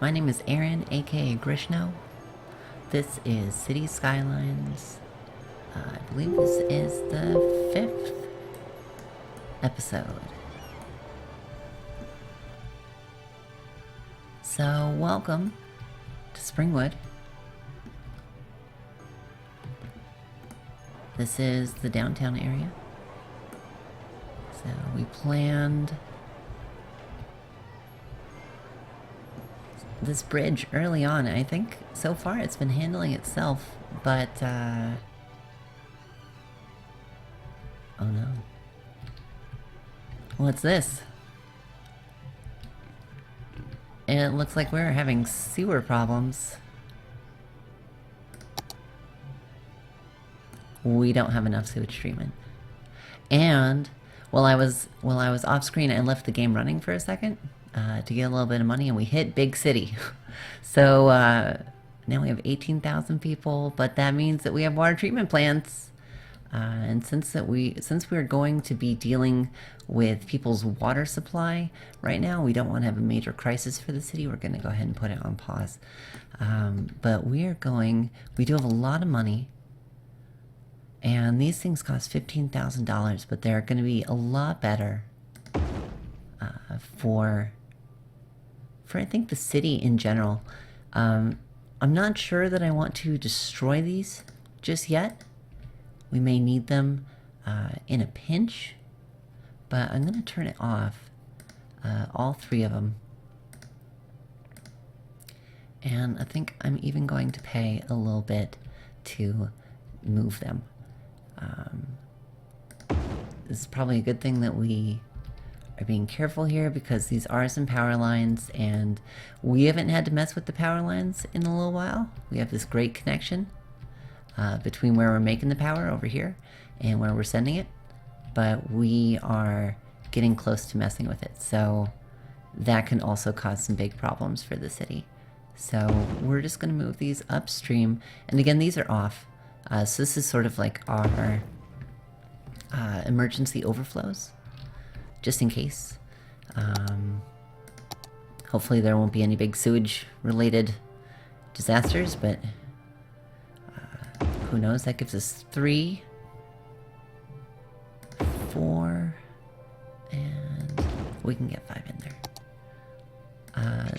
My name is Aaron, aka Grishno. This is City Skylines. I believe this is the 5th episode. So, welcome to Springwood. This is the downtown area. So, we planned this bridge early on. I think so far it's been handling itself, but oh no. What's this? It looks like we're having sewer problems. We don't have enough sewage treatment. And while I was off screen, I left the game running for a second to get a little bit of money, and we hit big city. So now we have 18,000 people, but that means that we have water treatment plants. And since we're going to be dealing with people's water supply right now, we don't want to have a major crisis for the city. We're going to go ahead and put it on pause. But we do have a lot of money. And these things cost $15,000, but they're going to be a lot better for I think the city in general. I'm not sure that I want to destroy these just yet. We may need them in a pinch, but I'm going to turn it off, all three of them. And I think I'm even going to pay a little bit to move them. This is probably a good thing that we are being careful here, because these are some power lines, and we haven't had to mess with the power lines in a little while. We have this great connection between where we're making the power over here and where we're sending it, but we are getting close to messing with it, so that can also cause some big problems for the city. So we're just going to move these upstream, and again, these are off. So this is sort of like our emergency overflows, just in case. Hopefully there won't be any big sewage-related disasters, but who knows? That gives us 3, 4, and we can get 5 in there.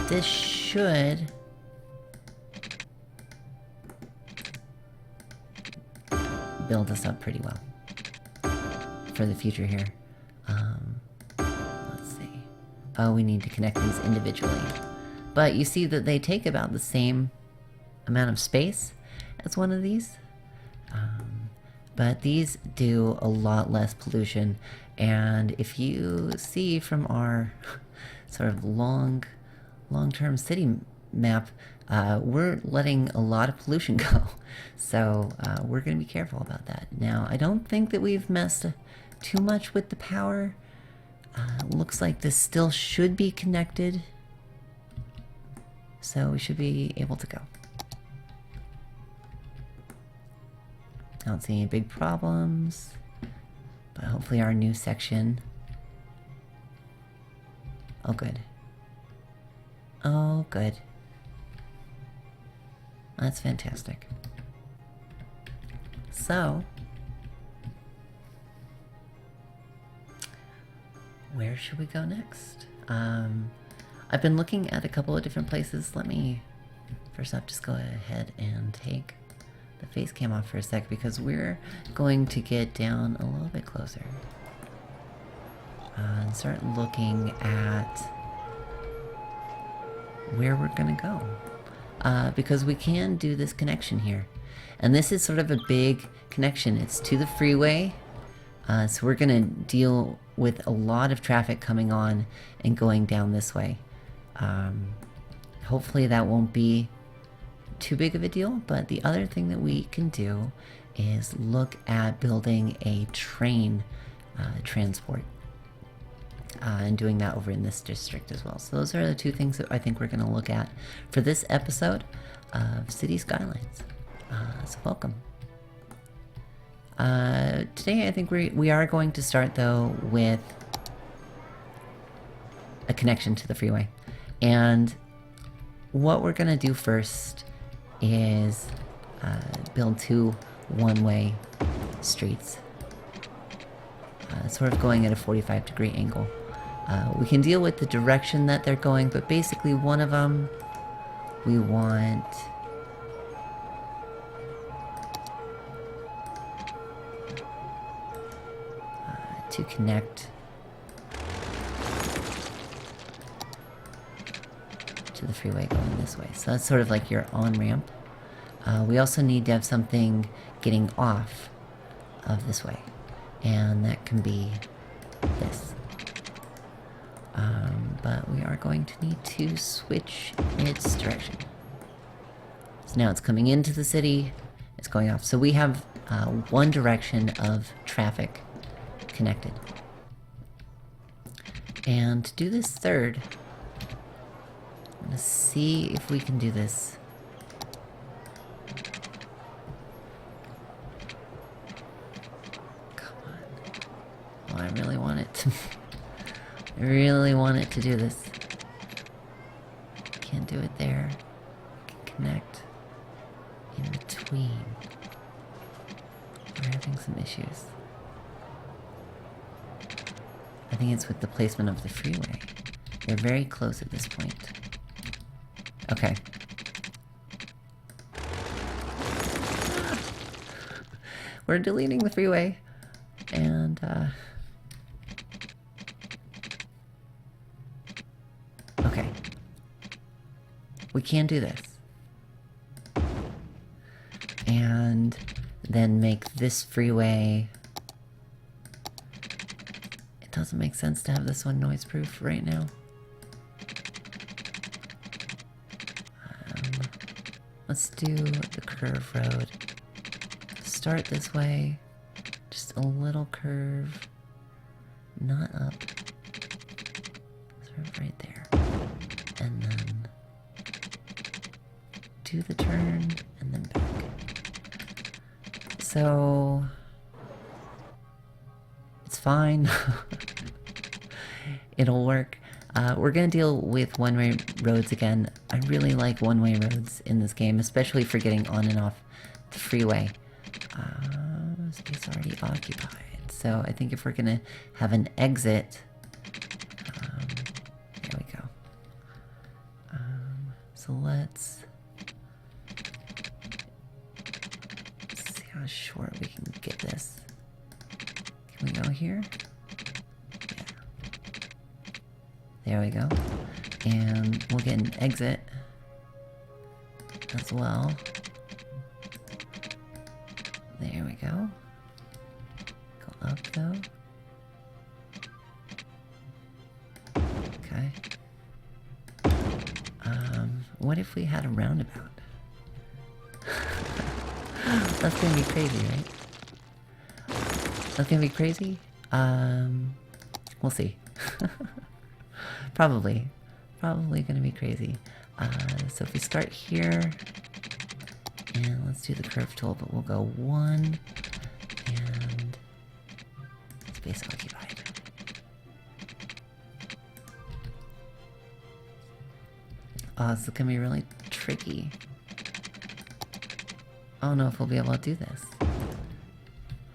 This should build us up pretty well for the future here. Let's see. Oh, we need to connect these individually. But you see that they take about the same amount of space as one of these. But these do a lot less pollution. And if you see from our sort of long-term city map, we're letting a lot of pollution go. So we're going to be careful about that. Now, I don't think that we've messed too much with the power. Looks like this still should be connected. So we should be able to go. I don't see any big problems. But hopefully our new section... Oh, good. Oh, good. That's fantastic. So, where should we go next? I've been looking at a couple of different places. Let me first up just go ahead and take the face cam off for a sec, because we're going to get down a little bit closer and start looking at where we're gonna go. Because we can do this connection here. And this is sort of a big connection. It's to the freeway. So we're gonna deal with a lot of traffic coming on and going down this way. Hopefully that won't be too big of a deal, but the other thing that we can do is look at building a train transport. And doing that over in this district as well. So those are the two things that I think we're going to look at for this episode of City Skylines. So welcome. Today I think we are going to start though with a connection to the freeway. And what we're gonna do first is build 2 one-way streets. Sort of going at a 45-degree angle. We can deal with the direction that they're going, but basically one of them we want to connect to the freeway going this way. So that's sort of like your on-ramp. We also need to have something getting off of this way. And that can be this. But we are going to need to switch its direction. So now it's coming into the city, it's going off. So we have one direction of traffic connected. And to do this third, I'm gonna see if we can do this. Come on. Oh, I really want it to... I really want it to do this. Can't do it there. Can connect in between. We're having some issues. I think it's with the placement of the freeway. They're very close at this point. Okay. We're deleting the freeway. And, okay. We can do this. And then make this freeway... It doesn't make sense to have this one noise-proof right now. Let's do the curve road. Start this way. Just a little curve. Not up. Sort of right there. And then do the turn and then back. So it's fine. It'll work. We're gonna deal with one-way roads again. I really like one-way roads in this game, especially for getting on and off the freeway. Space already occupied. So I think if we're gonna have an exit, there we go. So let's see how short we can get this. Can we go here? Yeah. There we go. And we'll get an exit as well. There we go. Go up though. Okay. What if we had a roundabout? That's gonna be crazy, right? That's gonna be crazy? We'll see. Probably gonna be crazy. So if we start here, and let's do the curve tool, but we'll go 1, and space occupied. Oh, this is gonna be really tricky. I don't know if we'll be able to do this.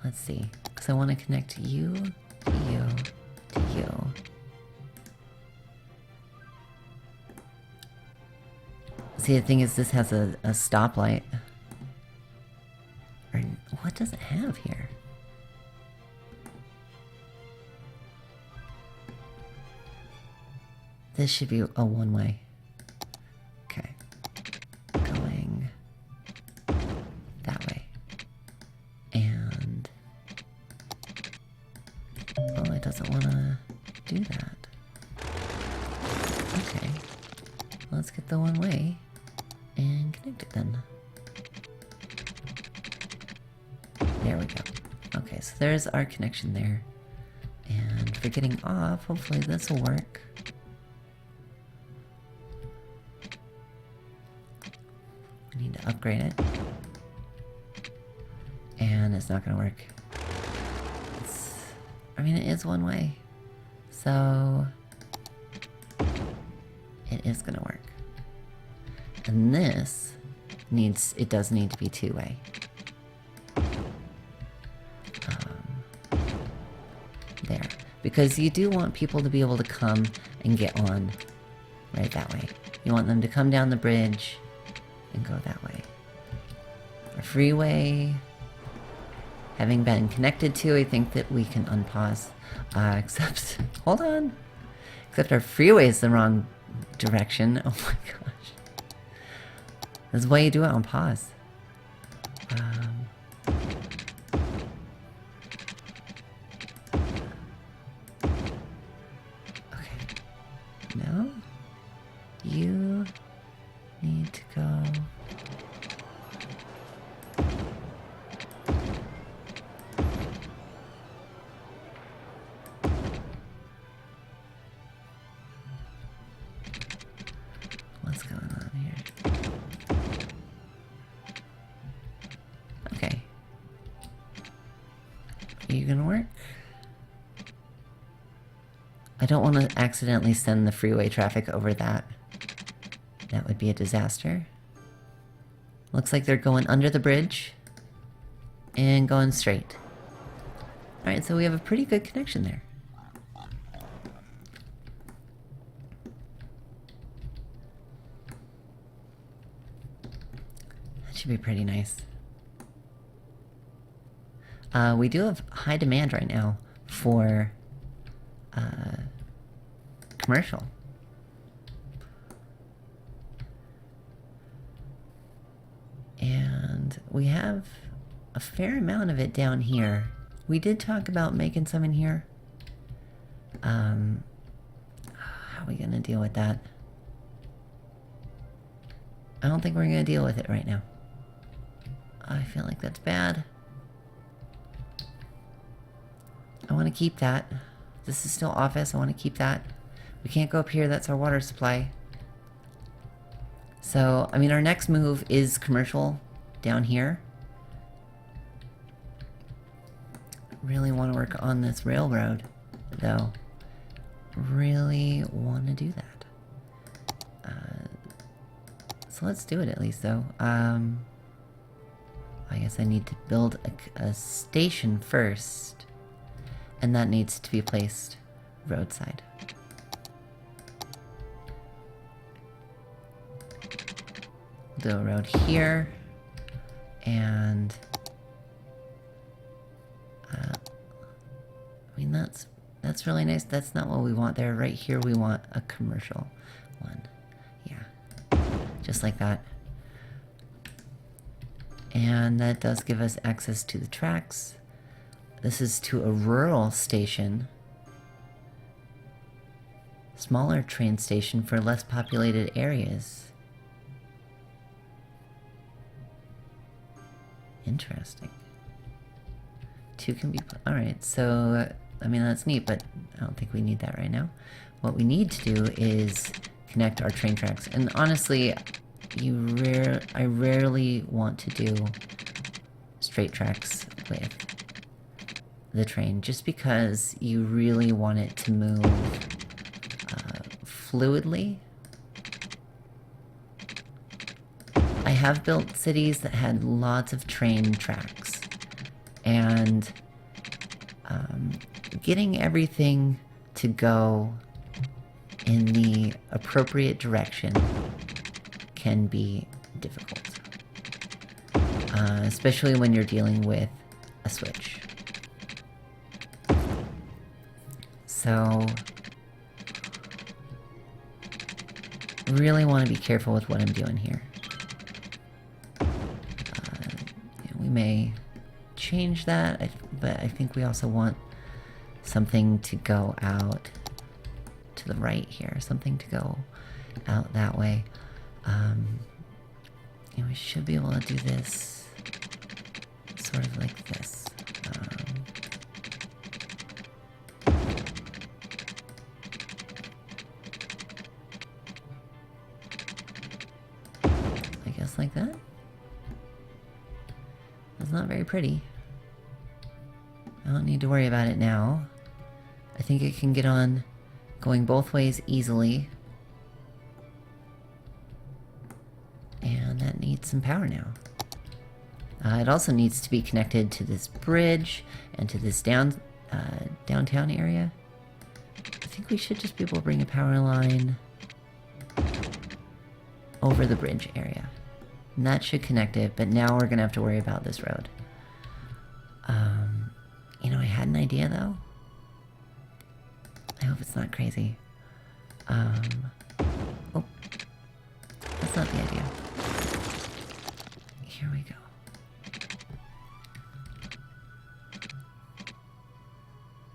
Let's see, because I want to connect you to you to you. See, the thing is, this has a stoplight. Or, what does it have here? This should be a one-way. Okay. Going that way. And... well, it doesn't want to do that. Okay. Let's get the one-way. And connect it then. There we go. Okay, so there's our connection there. And for getting off, hopefully this will work. We need to upgrade it. And it's not gonna work. I mean, it is one way. So... it is gonna work. And this it does need to be two-way. There. Because you do want people to be able to come and get on right that way. You want them to come down the bridge and go that way. Our freeway, having been connected to, I think that we can unpause. Except, hold on. Except our freeway is the wrong direction. Oh my gosh. This is why you do it on pause. Okay. No. You need to go. What's going on here? Okay. Are you gonna work? I don't want to accidentally send the freeway traffic over that. That would be a disaster. Looks like they're going under the bridge and going straight. Alright, so we have a pretty good connection there. That should be pretty nice. We do have high demand right now for commercial. And we have a fair amount of it down here. We did talk about making some in here. How are we gonna deal with that? I don't think we're gonna deal with it right now. I feel like that's bad. I want to keep that. This is still office. I want to keep that. We can't go up here. That's our water supply. So, I mean, our next move is commercial down here. Really want to work on this railroad, though. Really want to do that. So let's do it at least, though. I guess I need to build a station first. And that needs to be placed roadside. Do a road here. And... I mean, that's really nice. That's not what we want there. Right here we want a commercial one. Yeah. Just like that. And that does give us access to the tracks. This is to a rural station. Smaller train station for less populated areas. Interesting. Two can be put. Alright, so, I mean, that's neat, but I don't think we need that right now. What we need to do is connect our train tracks. And honestly, I rarely want to do straight tracks with the train, just because you really want it to move fluidly. I have built cities that had lots of train tracks, and getting everything to go in the appropriate direction can be difficult, especially when you're dealing with a switch. So, really want to be careful with what I'm doing here. We may change that, but I think we also want something to go out to the right here. Something to go out that way. And we should be able to do this sort of like this. I guess like that. That's not very pretty. I don't need to worry about it now. I think it can get on going both ways easily. And that needs some power now. It also needs to be connected to this bridge and to this downtown area. I think we should just be able to bring a power line over the bridge area. And that should connect it, but now we're gonna have to worry about this road. You know, I had an idea though. I hope it's not crazy. Oh, that's not the idea. Here we go.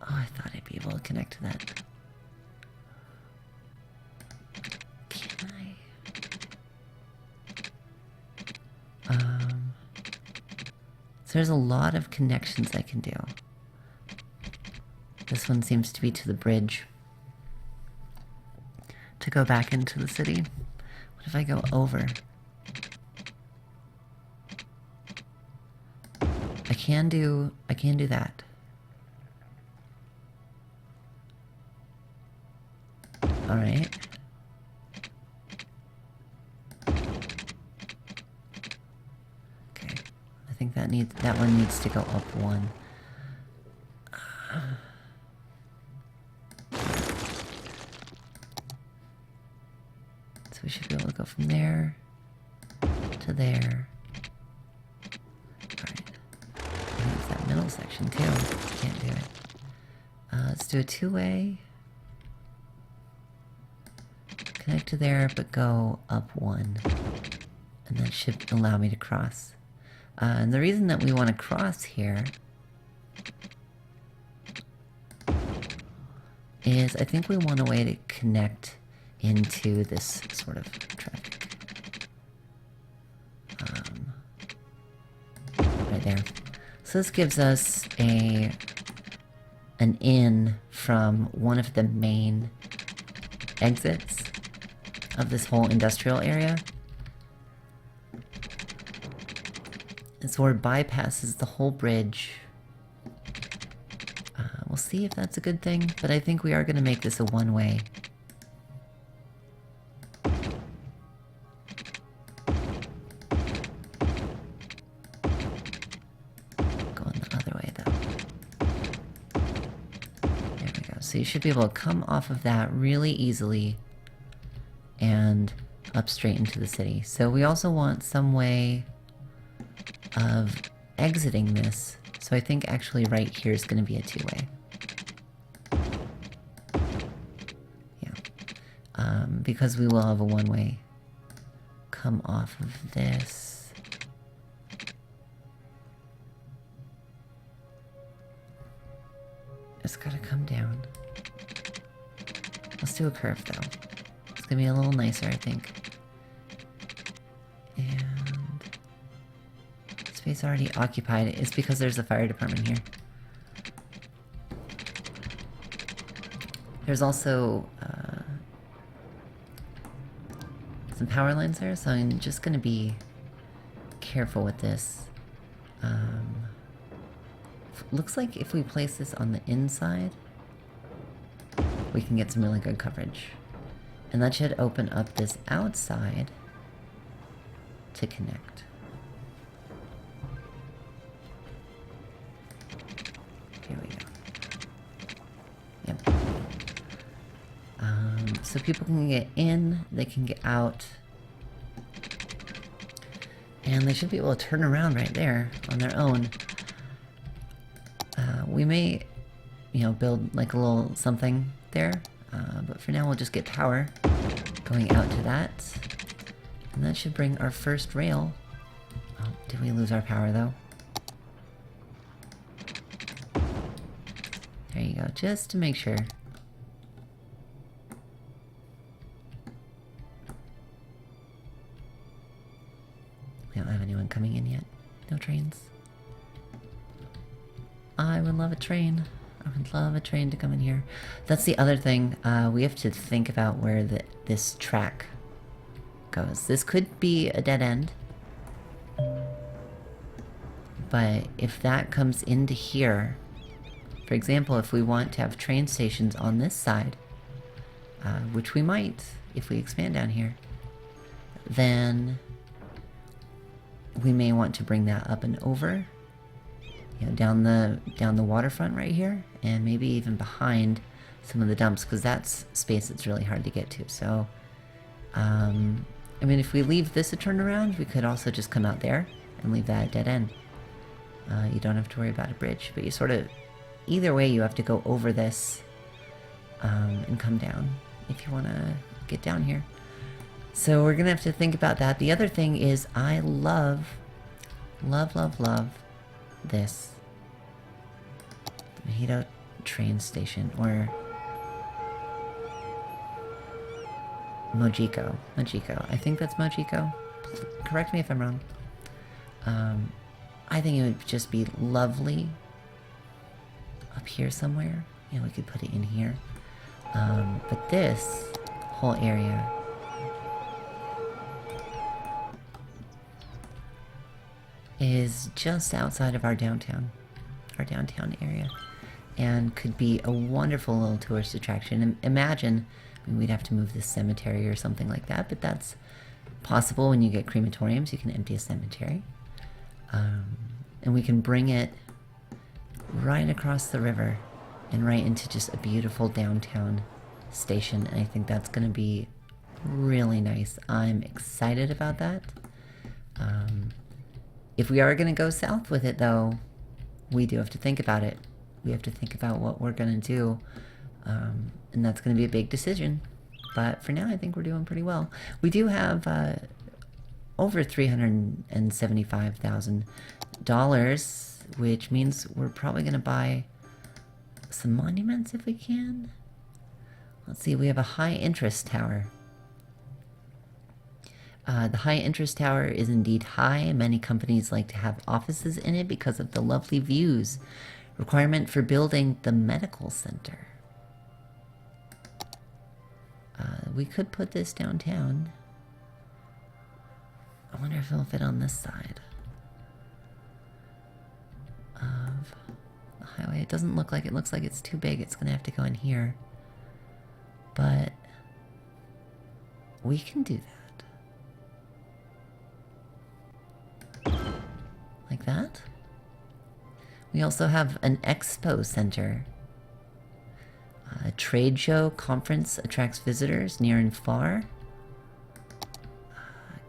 Oh, I thought I'd be able to connect to that. Can I? So there's a lot of connections I can do. This one seems to be to the bridge. To go back into the city. What if I go over? I can do that. All right. Okay. I think that one needs to go up one. So we should be able to go from there to there. Alright. I think it's that middle section too. Can't do it. Let's do a two-way. Connect to there, but go up one. And that should allow me to cross. And the reason that we want to cross here is I think we want a way to connect into this sort of traffic. Right there. So this gives us an in from one of the main exits of this whole industrial area. And so it bypasses the whole bridge. We'll see if that's a good thing, but I think we are going to make this a one-way. Going the other way, though. There we go. So you should be able to come off of that really easily and up straight into the city. So we also want some way of exiting this. So I think actually right here is going to be a two-way. Yeah. Because we will have a one-way come off of this. It's got to come down. Let's do a curve though. It's going to be a little nicer, I think. Space already occupied. It's because there's a fire department here. There's also some power lines there, so I'm just going to be careful with this. Looks like if we place this on the inside, we can get some really good coverage. And that should open up this outside to connect. Here we go. Yep. So people can get in, they can get out, and they should be able to turn around right there on their own. We may, you know, build like a little something there, but for now we'll just get power going out to that, and that should bring our first rail. Oh, did we lose our power though? There you go, just to make sure. We don't have anyone coming in yet. No trains. I would love a train. I would love a train to come in here. That's the other thing. We have to think about where this track goes. This could be a dead end. But if that comes into here, for example, if we want to have train stations on this side, which we might if we expand down here, then we may want to bring that up and over, you know, down the waterfront right here, and maybe even behind some of the dumps, because that's space that's really hard to get to. So, I mean, if we leave this a turnaround, we could also just come out there and leave that dead end. You don't have to worry about a bridge, but you sort of, either way, you have to go over this and come down if you want to get down here. So we're gonna have to think about that. The other thing is, I love this Mojito train station, or Mojiko. I think that's Mojiko. Correct me if I'm wrong. I think it would just be lovely up here somewhere. You know, we could put it in here. But this whole area is just outside of our downtown area, and could be a wonderful little tourist attraction. Imagine, I mean, we'd have to move this cemetery or something like that, but that's possible. When you get crematoriums, you can empty a cemetery. And we can bring it right across the river and right into just a beautiful downtown station. And I think that's going to be really nice. I'm excited about that. If we are going to go south with it, though, we do have to think about it. We have to think about what we're going to do. And that's going to be a big decision. But for now, I think we're doing pretty well. We do have over $375,000, which means we're probably going to buy some monuments if we can. Let's see, we have a high interest tower. The high interest tower is indeed high. Many companies like to have offices in it because of the lovely views. Requirement for building the medical center. We could put this downtown. I wonder if it'll fit on this side of the highway. It doesn't look like it. Looks like it's too big. It's going to have to go in here. But we can do that. Like that. We also have an expo center. A trade show conference attracts visitors near and far.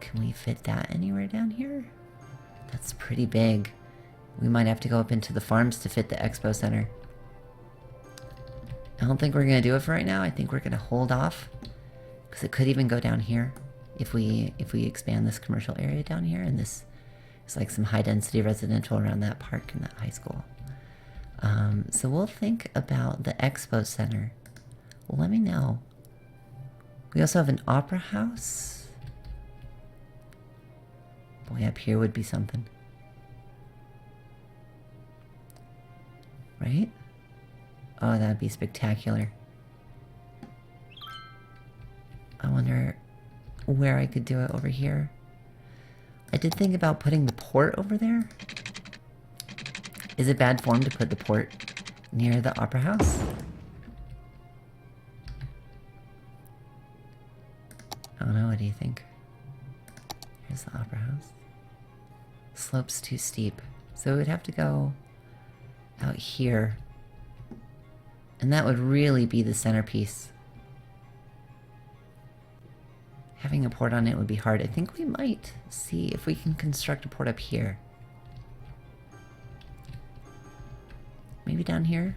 Can we fit that anywhere down here? That's pretty big. We might have to go up into the farms to fit the expo center. I don't think we're going to do it for right now. I think we're going to hold off, because it could even go down here if we expand this commercial area down here, and this is like some high density residential around that park and that high school. So we'll think about the expo center. Let me know. We also have an opera house. Boy, up here would be something. Right? Oh, that'd be spectacular. I wonder where I could do it over here. I did think about putting the port over there. Is it bad form to put the port near the opera house? I don't know, what do you think? Here's the opera house. Slope's too steep, so we'd have to go out here. And that would really be the centerpiece. Having a port on it would be hard. I think we might see if we can construct a port up here. Maybe down here?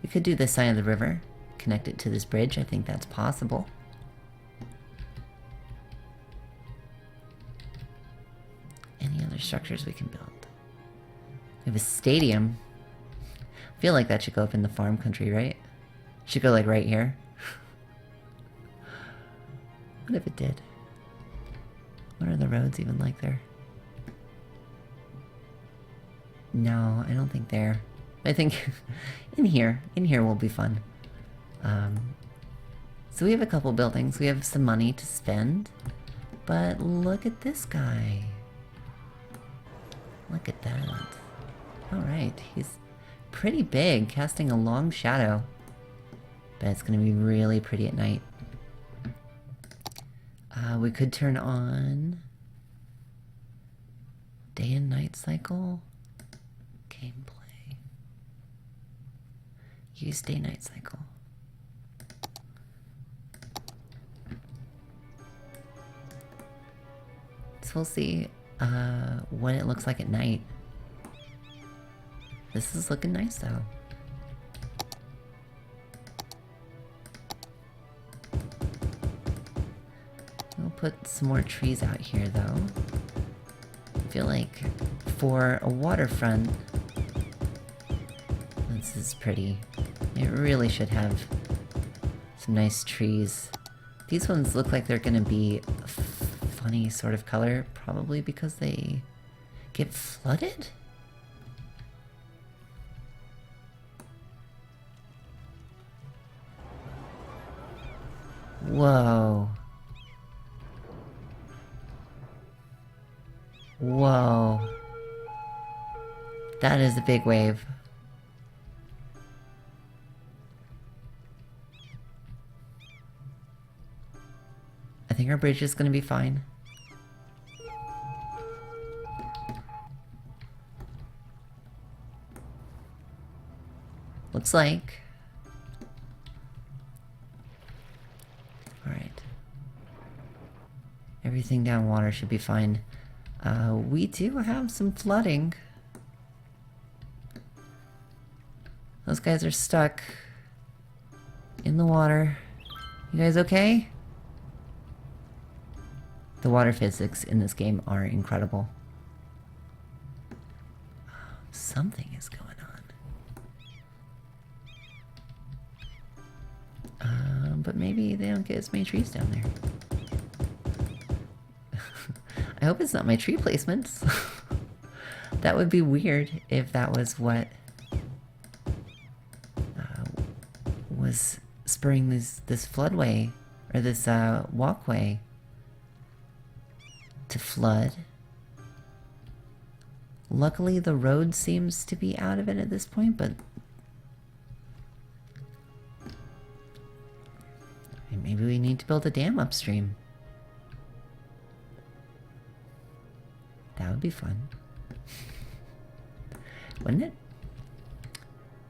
We could do this side of the river, connect it to this bridge. I think that's possible. Any other structures we can build? We have a stadium. I feel like that should go up in the farm country, right? Should go like right here. What if it did? What are the roads even like there? No, I don't think there. I think in here will be fun. So we have a couple buildings. We have some money to spend. But look at this guy. Look at that. Alright, he's pretty big, casting a long shadow. Bet it's gonna be really pretty at night. We could turn on Day and night cycle. Gameplay. Use day-night cycle. So we'll see what it looks like at night. This is looking nice though. We'll put some more trees out here though. I feel like for a waterfront, this is pretty. It really should have some nice trees. These ones look like they're gonna be a funny sort of color, probably because they get flooded? Whoa. Whoa. That is a big wave. I think our bridge is gonna be fine. Looks like. Alright. Everything down water should be fine. We do have some flooding. Those guys are stuck in the water. You guys okay? The water physics in this game are incredible. Something is going on. But maybe they don't get as many trees down there. I hope it's not my tree placements. That would be weird if that was what was spurring this floodway, or this walkway to flood. Luckily the road seems to be out of it at this point, but maybe we need to build a dam upstream. That would be fun. Wouldn't it?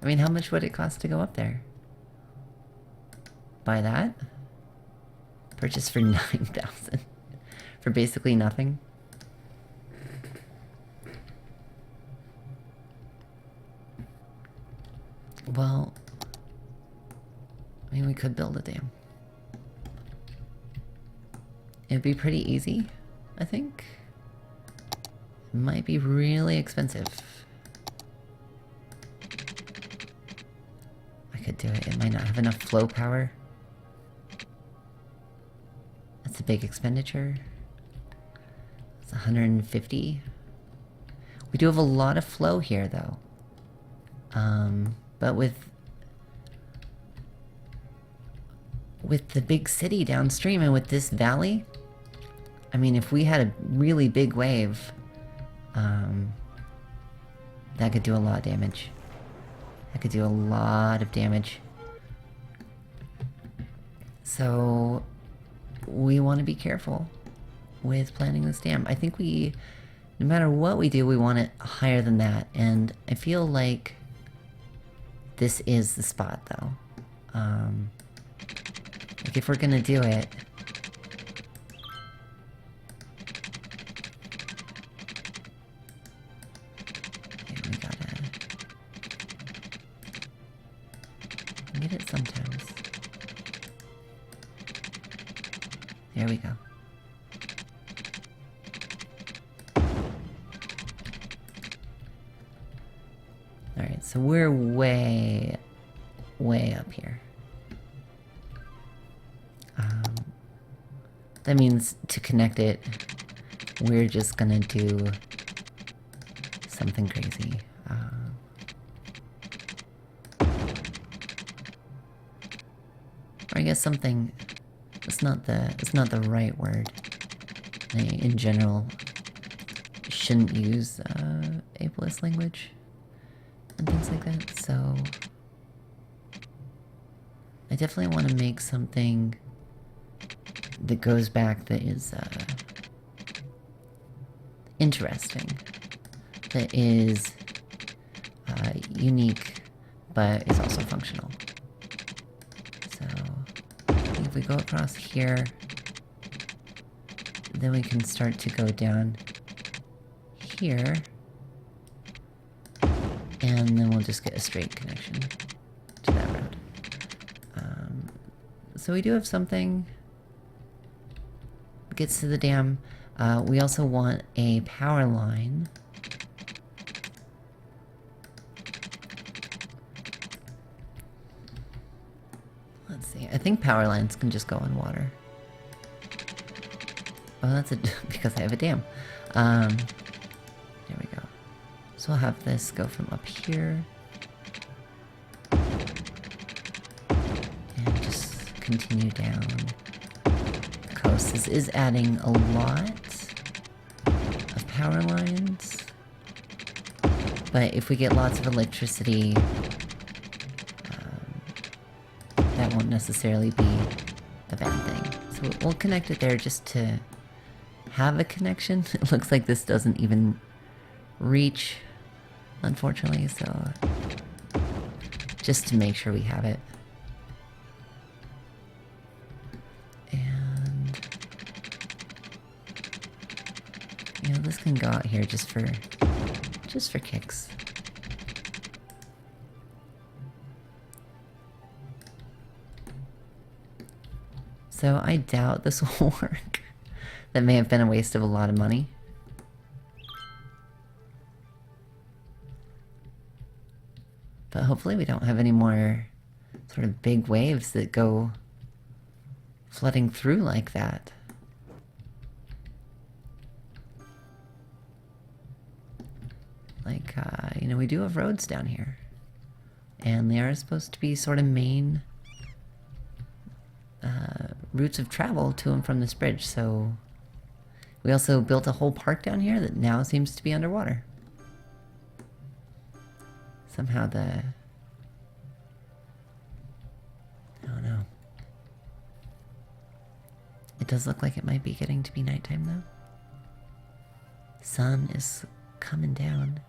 I mean, how much would it cost to go up there? Buy that? Purchase for 9,000. For basically nothing? Well, I mean, we could build a dam. It'd be pretty easy, I think. It might be really expensive. I could do it. It might not have enough flow power. That's a big expenditure. It's 150. We do have a lot of flow here, though. But with the big city downstream and with this valley, I mean, if we had a really big wave, that could do a lot of damage. That could do a lot of damage. So we want to be careful with planning this dam. I think no matter what we do, we want it higher than that. And I feel like this is the spot, though. Like, if we're gonna do it... Okay, we gotta... get it sometimes. There we go. Alright, so we're way up here. That means to connect it, we're just gonna do something crazy. Or I guess something... It's not the right word. In general, shouldn't use ableist language and things like that, so... I definitely want to make something that goes back that is interesting. that is unique, but is also functional. So, if we go across here, then we can start to go down here, and then we'll just get a straight connection to that road. So we do have something. Gets to the dam. We also want a power line. Let's see. I think power lines can just go on water. Oh, that's because I have a dam. There we go. So we'll have this go from up here. And just continue down the coast. This is adding a lot of power lines. But if we get lots of electricity, that won't necessarily be a bad thing. So we'll connect it there just to have a connection. It looks like this doesn't even reach, unfortunately, so just to make sure we have it. And you know, this can go out here just for kicks. So I doubt this will work. That may have been a waste of a lot of money. But hopefully we don't have any more sort of big waves that go flooding through like that. Like, you know, we do have roads down here. And they are supposed to be sort of main routes of travel to and from this bridge, so we also built a whole park down here that now seems to be underwater. Somehow I don't know. It does look like it might be getting to be nighttime though. Sun is coming down.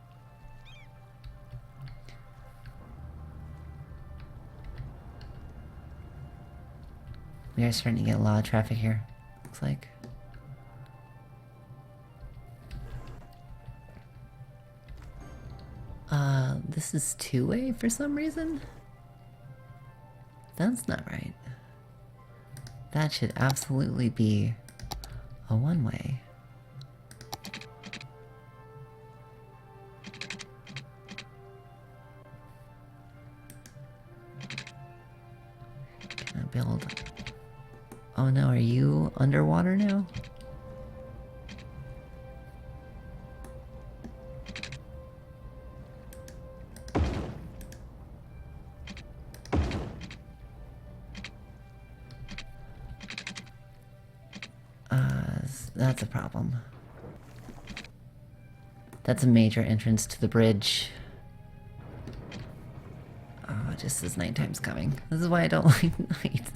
We are starting to get a lot of traffic here, looks like. This is two-way for some reason? That's not right. That should absolutely be a one-way. Can I build... Oh no, are you underwater now? That's a problem. That's a major entrance to the bridge. Oh, just as nighttime's coming. This is why I don't like nights.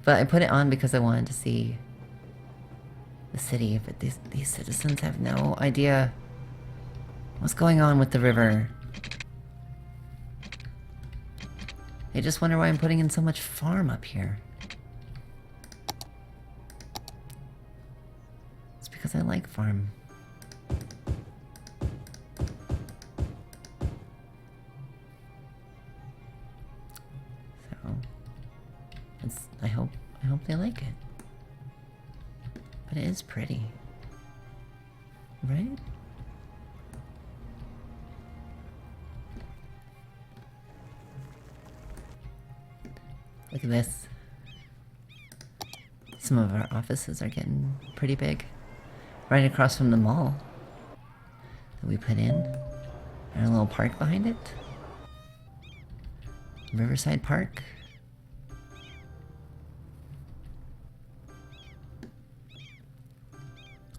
But I put it on because I wanted to see the city, but these citizens have no idea what's going on with the river. They just wonder why I'm putting in so much farm up here. It's because I like farm. So I hope they like it. But it is pretty. Right? Look at this. Some of our offices are getting pretty big. Right across from the mall that we put in. And a little park behind it. Riverside Park.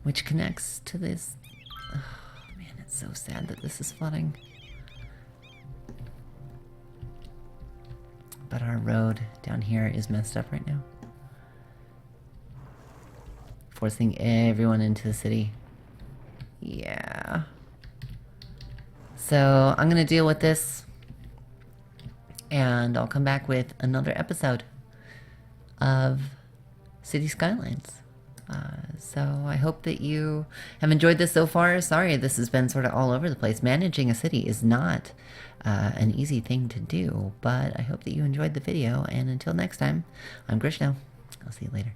Which connects to this. Oh man, it's so sad that this is flooding. But our road down here is messed up right now. Forcing everyone into the city. Yeah. So I'm going to deal with this, and I'll come back with another episode of City Skylines. So I hope that you have enjoyed this so far. Sorry, this has been sort of all over the place. Managing a city is not an easy thing to do, but I hope that you enjoyed the video, and until next time, I'm Grishno. I'll see you later.